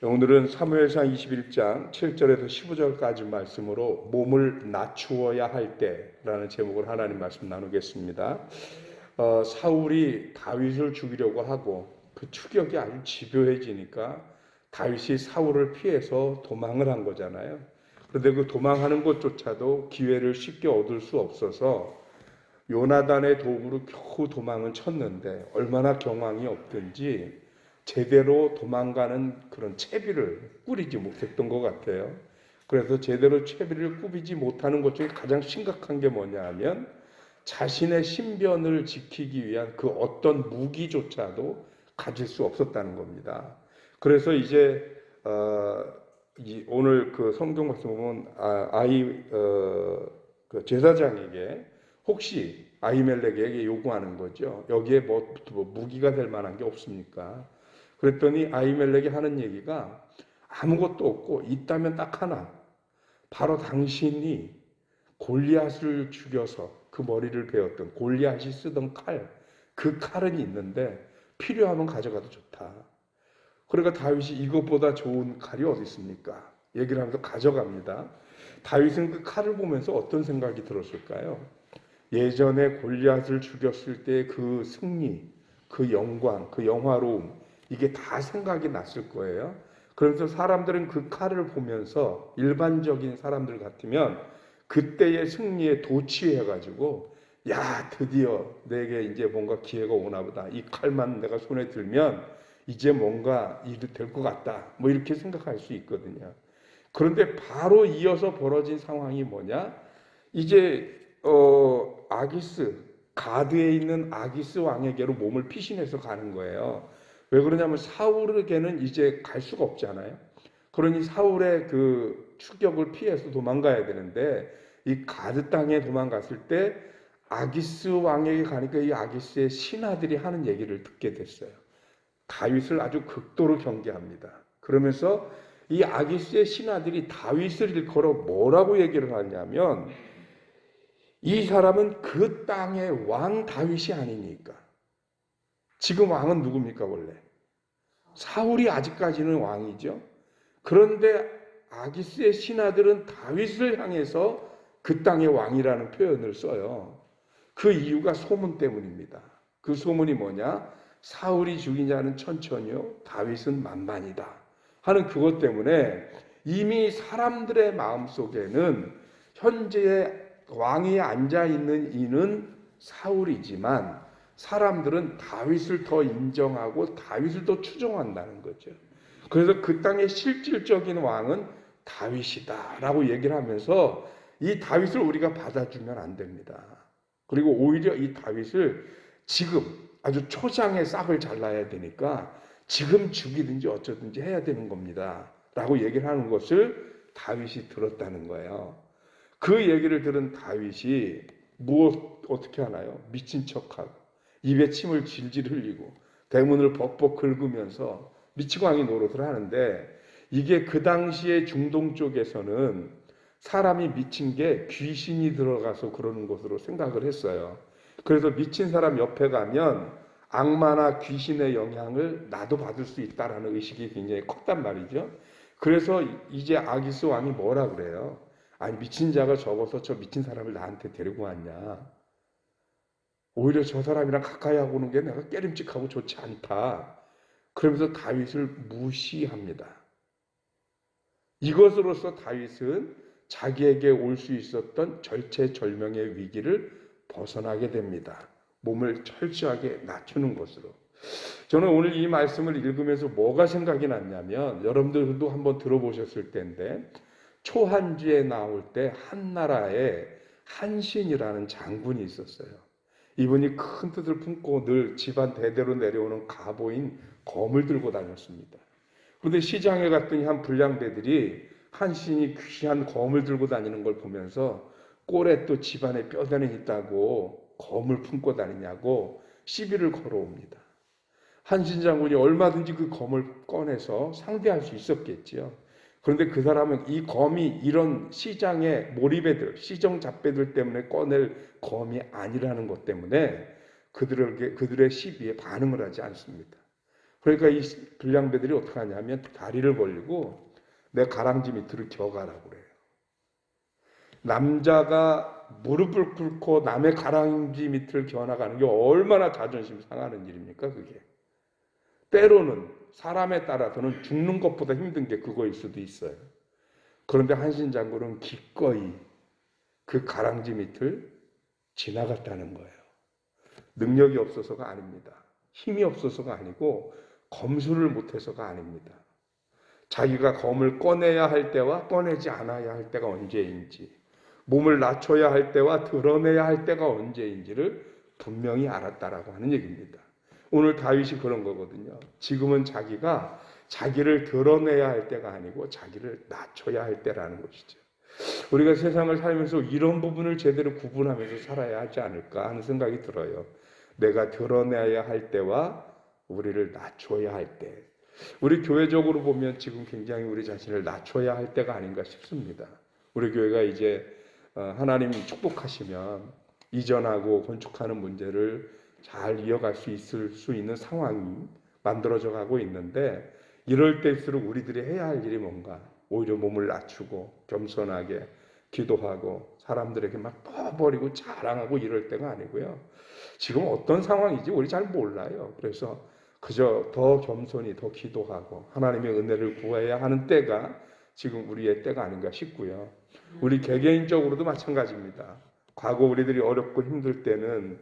오늘은 사무엘상 21장 7절에서 15절까지 말씀으로 몸을 낮추어야 할 때라는 제목으로 하나님 말씀 나누겠습니다. 사울이 다윗을 죽이려고 하고 그 추격이 아주 집요해지니까 다윗이 사울을 피해서 도망을 한 거잖아요. 그런데 그 도망하는 것조차도 기회를 쉽게 얻을 수 없어서 요나단의 도움으로 겨우 도망은 쳤는데 얼마나 경황이 없든지 제대로 도망가는 그런 채비를 꾸리지 못했던 것 같아요. 그래서 제대로 채비를 꾸리지 못하는 것 중에 가장 심각한 게 뭐냐 하면 자신의 신변을 지키기 위한 그 어떤 무기조차도 가질 수 없었다는 겁니다. 그래서 이제 오늘 그 성경 말씀 보면 그 제사장에게 혹시 아히멜렉에게 요구하는 거죠. 여기에 뭐 무기가 될 만한 게 없습니까? 그랬더니 아히멜렉이 하는 얘기가 아무것도 없고 있다면 딱 하나. 바로 당신이 골리앗을 죽여서 그 머리를 베었던 골리앗이 쓰던 칼, 그 칼은 있는데 필요하면 가져가도 좋다. 그러니까 다윗이 이것보다 좋은 칼이 어디 있습니까? 얘기를 하면서 가져갑니다. 다윗은 그 칼을 보면서 어떤 생각이 들었을까요? 예전에 골리앗을 죽였을 때 그 승리, 그 영광, 그 영화로움, 이게 다 생각이 났을 거예요. 그래서 사람들은 그 칼을 보면서 일반적인 사람들 같으면 그때의 승리에 도취해가지고 야, 드디어 내게 이제 뭔가 기회가 오나 보다. 이 칼만 내가 손에 들면 이제 뭔가 일이 될 것 같다. 뭐 이렇게 생각할 수 있거든요. 그런데 바로 이어서 벌어진 상황이 뭐냐? 이제 아기스, 가드에 있는 아기스 왕에게로 몸을 피신해서 가는 거예요. 왜 그러냐면 사울에게는 이제 갈 수가 없잖아요. 그러니 사울의 그 추격을 피해서 도망가야 되는데 이 가드 땅에 도망갔을 때 아기스 왕에게 가니까 이 아기스의 신하들이 하는 얘기를 듣게 됐어요. 다윗을 아주 극도로 경계합니다. 그러면서 이 아기스의 신하들이 다윗을 일컬어 뭐라고 얘기를 하냐면 이 사람은 그 땅의 왕 다윗이 아니니까. 지금 왕은 누굽니까 원래? 사울이 아직까지는 왕이죠. 그런데 아기스의 신하들은 다윗을 향해서 그 땅의 왕이라는 표현을 써요. 그 이유가 소문 때문입니다. 그 소문이 뭐냐? 사울이 죽인 자는 천천히요, 다윗은 만만이다 하는 그것 때문에 이미 사람들의 마음속에는 현재의 왕위에 앉아있는 이는 사울이지만 사람들은 다윗을 더 인정하고 다윗을 더 추종한다는 거죠. 그래서 그 땅의 실질적인 왕은 다윗이다라고 얘기를 하면서 이 다윗을 우리가 받아주면 안 됩니다. 그리고 오히려 이 다윗을 지금 아주 초장에 싹을 잘라야 되니까 지금 죽이든지 어쩌든지 해야 되는 겁니다. 라고 얘기를 하는 것을 다윗이 들었다는 거예요. 그 얘기를 들은 다윗이 어떻게 하나요? 미친 척하고 입에 침을 질질 흘리고 대문을 벅벅 긁으면서 미치광이 노릇을 하는데 이게 그 당시에 중동 쪽에서는 사람이 미친 게 귀신이 들어가서 그러는 것으로 생각을 했어요. 그래서 미친 사람 옆에 가면 악마나 귀신의 영향을 나도 받을 수 있다라는 의식이 굉장히 컸단 말이죠. 그래서 이제 아기스 왕이 뭐라 그래요? 아니 미친 자가 적어서 저 미친 사람을 나한테 데리고 왔냐. 오히려 저 사람이랑 가까이 하고 오는 게 내가 깨림칙하고 좋지 않다. 그러면서 다윗을 무시합니다. 이것으로서 다윗은 자기에게 올 수 있었던 절체절명의 위기를 벗어나게 됩니다. 몸을 철저하게 낮추는 것으로. 저는 오늘 이 말씀을 읽으면서 뭐가 생각이 났냐면 여러분들도 한번 들어보셨을 텐데 초한주에 나올 때 한나라에 한신이라는 장군이 있었어요. 이분이 큰 뜻을 품고 늘 집안 대대로 내려오는 가보인 검을 들고 다녔습니다. 그런데 시장에 갔더니 한 불량배들이 한신이 귀한 검을 들고 다니는 걸 보면서 꼴에 또 집안에 뼈대는 있다고 검을 품고 다니냐고 시비를 걸어옵니다. 한신 장군이 얼마든지 그 검을 꺼내서 상대할 수 있었겠지요. 그런데 그 사람은 이 검이 이런 시장의 몰입애들, 시정 잡배들 때문에 꺼낼 검이 아니라는 것 때문에 그들의 시비에 반응을 하지 않습니다. 그러니까 이 불량배들이 어떻게 하냐면 다리를 벌리고 내 가랑지 밑으로 기어가라고 그래요. 남자가 무릎을 꿇고 남의 가랑지 밑을 기어나가는 게 얼마나 자존심 상하는 일입니까, 그게. 때로는 사람에 따라서는 죽는 것보다 힘든 게 그거일 수도 있어요. 그런데 한신장군은 기꺼이 그 가랑지 밑을 지나갔다는 거예요. 능력이 없어서가 아닙니다. 힘이 없어서가 아니고 검술을 못해서가 아닙니다. 자기가 검을 꺼내야 할 때와 꺼내지 않아야 할 때가 언제인지, 몸을 낮춰야 할 때와 드러내야 할 때가 언제인지를 분명히 알았다라고 하는 얘기입니다. 오늘 다윗이 그런 거거든요. 지금은 자기가 자기를 드러내야 할 때가 아니고 자기를 낮춰야 할 때라는 것이죠. 우리가 세상을 살면서 이런 부분을 제대로 구분하면서 살아야 하지 않을까 하는 생각이 들어요. 내가 드러내야 할 때와 우리를 낮춰야 할 때. 우리 교회적으로 보면 지금 굉장히 우리 자신을 낮춰야 할 때가 아닌가 싶습니다. 우리 교회가 이제 하나님이 축복하시면 이전하고 건축하는 문제를 잘 이어갈 수 있을 수 있는 상황이 만들어져 가고 있는데, 이럴 때일수록 우리들이 해야 할 일이 뭔가, 오히려 몸을 낮추고 겸손하게 기도하고 사람들에게 막 떠버리고 자랑하고 이럴 때가 아니고요. 지금 어떤 상황이지 우리 잘 몰라요. 그래서 그저 더 겸손히 더 기도하고 하나님의 은혜를 구해야 하는 때가 지금 우리의 때가 아닌가 싶고요. 우리 개개인적으로도 마찬가지입니다. 과거 우리들이 어렵고 힘들 때는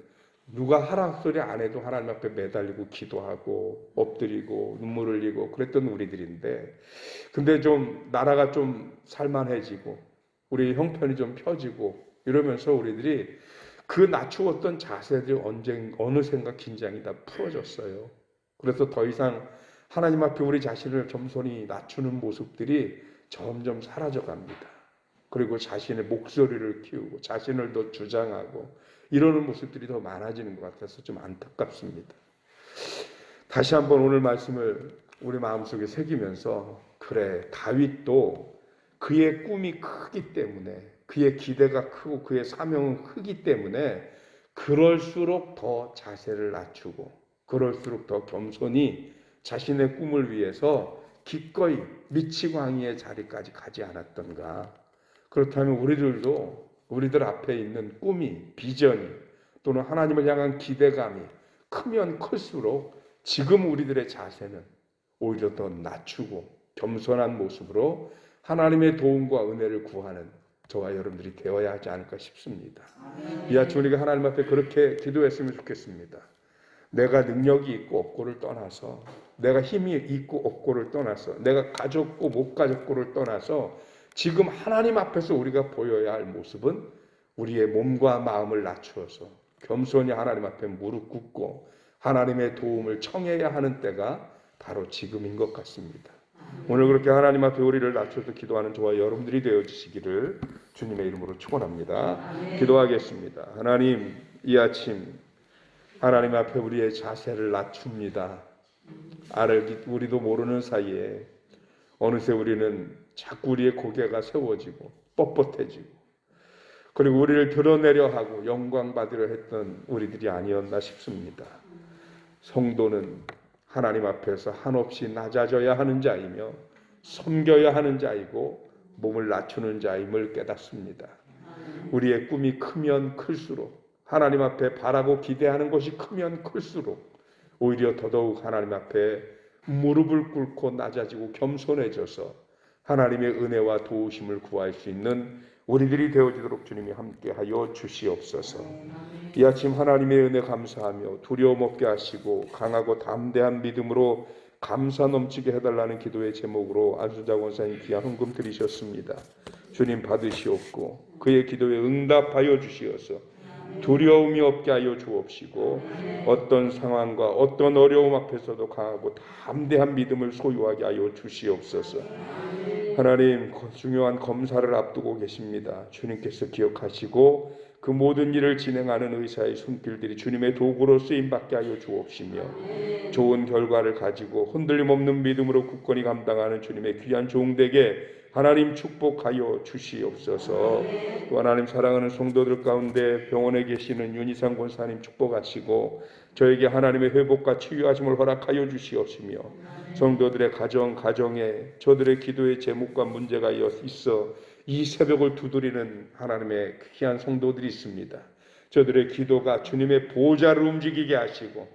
누가 하라 소리 안 해도 하나님 앞에 매달리고 기도하고 엎드리고 눈물 흘리고 그랬던 우리들인데, 근데 좀 나라가 좀 살만해지고 우리 형편이 좀 펴지고 이러면서 우리들이 그 낮추었던 자세들이 어느샌가 긴장이 다 풀어졌어요. 그래서 더 이상 하나님 앞에 우리 자신을 겸손히 낮추는 모습들이 점점 사라져 갑니다. 그리고 자신의 목소리를 키우고 자신을 더 주장하고 이러는 모습들이 더 많아지는 것 같아서 좀 안타깝습니다. 다시 한번 오늘 말씀을 우리 마음속에 새기면서, 그래, 다윗도 그의 꿈이 크기 때문에, 그의 기대가 크고 그의 사명은 크기 때문에 그럴수록 더 자세를 낮추고 그럴수록 더 겸손히 자신의 꿈을 위해서 기꺼이 미치광이의 자리까지 가지 않았던가. 그렇다면 우리들 앞에 있는 꿈이, 비전이 또는 하나님을 향한 기대감이 크면 클수록 지금 우리들의 자세는 오히려 더 낮추고 겸손한 모습으로 하나님의 도움과 은혜를 구하는 저와 여러분들이 되어야 하지 않을까 싶습니다. 이 아침 우리가 하나님 앞에 그렇게 기도했으면 좋겠습니다. 내가 능력이 있고 없고를 떠나서, 내가 힘이 있고 없고를 떠나서, 내가 가졌고 못 가졌고를 떠나서 지금 하나님 앞에서 우리가 보여야 할 모습은 우리의 몸과 마음을 낮추어서 겸손히 하나님 앞에 무릎 꿇고 하나님의 도움을 청해야 하는 때가 바로 지금인 것 같습니다. 오늘 그렇게 하나님 앞에 우리를 낮춰서 기도하는 저와 여러분들이 되어주시기를 주님의 이름으로 축원합니다. 기도하겠습니다. 하나님, 이 아침 하나님 앞에 우리의 자세를 낮춥니다. 우리도 모르는 사이에 어느새 우리는 자꾸 우리의 고개가 세워지고 뻣뻣해지고, 그리고 우리를 드러내려 하고 영광 받으려 했던 우리들이 아니었나 싶습니다. 성도는 하나님 앞에서 한없이 낮아져야 하는 자이며 섬겨야 하는 자이고 몸을 낮추는 자임을 깨닫습니다. 우리의 꿈이 크면 클수록, 하나님 앞에 바라고 기대하는 것이 크면 클수록 오히려 더더욱 하나님 앞에 무릎을 꿇고 낮아지고 겸손해져서 하나님의 은혜와 도우심을 구할 수 있는 우리들이 되어지도록 주님이 함께하여 주시옵소서. 이 아침 하나님의 은혜 감사하며 두려움 없게 하시고 강하고 담대한 믿음으로 감사 넘치게 해달라는 기도의 제목으로 안수자 권사님 귀한 헌금 드리셨습니다. 주님 받으시옵고 그의 기도에 응답하여 주시어서 두려움이 없게 하여 주옵시고 어떤 상황과 어떤 어려움 앞에서도 강하고 담대한 믿음을 소유하게 하여 주시옵소서. 하나님, 중요한 검사를 앞두고 계십니다. 주님께서 기억하시고 그 모든 일을 진행하는 의사의 손길들이 주님의 도구로 쓰임받게 하여 주옵시며 좋은 결과를 가지고 흔들림 없는 믿음으로 굳건히 감당하는 주님의 귀한 종되게 하나님 축복하여 주시옵소서. 또 하나님 사랑하는 성도들 가운데 병원에 계시는 윤희상 권사님 축복하시고 저에게 하나님의 회복과 치유하심을 허락하여 주시옵시며 성도들의 가정에 저들의 기도의 제목과 문제가 있어 이 새벽을 두드리는 하나님의 귀한 성도들이 있습니다. 저들의 기도가 주님의 보좌를 움직이게 하시고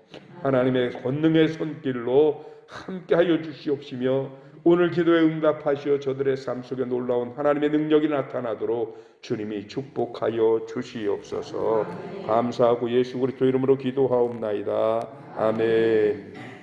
하나님의 권능의 손길로 함께하여 주시옵시며 오늘 기도에 응답하시어 저들의 삶 속에 놀라운 하나님의 능력이 나타나도록 주님이 축복하여 주시옵소서. 감사하고 예수 그리스도 이름으로 기도하옵나이다. 아멘.